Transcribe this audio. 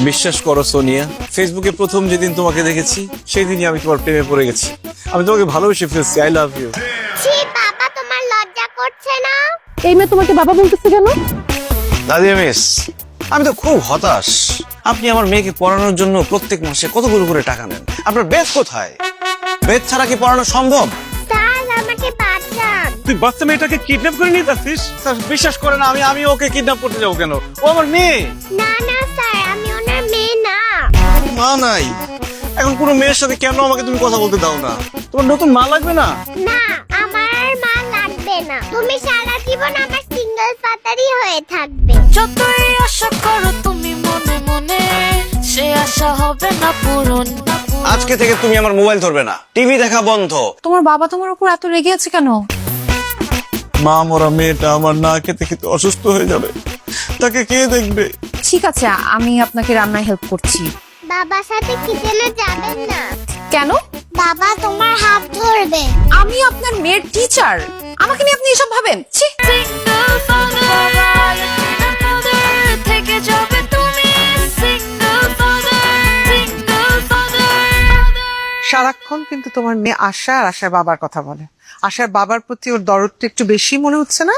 বিশ্বাস করো সোনিয়া, ফেসবুকে প্রথম যেদিন তোমাকে দেখেছি সেই দিনই আমি তোমার প্রেমে পড়ে গেছি। আমি তোমাকে ভালোবেসে ফেলছি। I love you. ছি বাবা, তোমার লজ্জা করছে না? এই মেয়ে তোমাকে বাবা বলতেছে কেন? নাদিয়া মিস, আমি তো খুব হতাশ। আপনি আমার মেয়েকে পড়ানোর জন্য প্রত্যেক মাসে কতগুলো করে টাকা নেন। আপনার বেদ কোথায়? বেদ ছাড়া কি পড়ানো সম্ভব? স্যার আমাকে বাঁচান। তুই বাচ্চা মেয়েটাকে কিডন্যাপ করে নিয়ে যাচ্ছিস? স্যার বিশ্বাস করে না, আমি ওকে কিডন্যাপ করতে যাবো কেন? ও আমার মেয়ে। না না স্যার, আমি ওনার মেয়ে না। মা নাই, এখন কোনো মেয়ের সাথে কেন আমাকে তুমি কথা বলতে দাও না? তোমার নতুন মা লাগবে না? না, আমার আর মা লাগবে না। তুমি সারা জীবন আমার সিঙ্গেল ফাদারই হয়ে থাকবে। যতই আশা করো তুমি মনে মনে, সে আশা হবে না পূরণ। আজকে থেকে তুমি আমার মোবাইল ধরবে না, টিভি দেখা বন্ধ। তোমার বাবা তোমার উপর এত রেগে আছে কেন? মা মরা মেয়েটা আমার না খেতে খেতে অসুস্থ হয়ে যাবে, তাকে কে দেখবে? ঠিক আছে, আমি আপনাকে রান্নায় হেল্প করছি। বাবার সাথে কিচেনে যাবেন না। কেন? বাবা তোমার হাত ধরবে। আমি আপনার মেয়ের টিচার, আমাকে নিয়ে আপনি এসব ভাবেন? ছি! সিঙ্গেল ফাদার থেকে যাবে তুমি, সিঙ্গেল ফাদার। সারাক্ষণ কিন্তু তোমার মেয়ে আশা আর আশার বাবার কথা বলে। আশার বাবার প্রতি ওর দরদটা একটু বেশি মনে হচ্ছে না?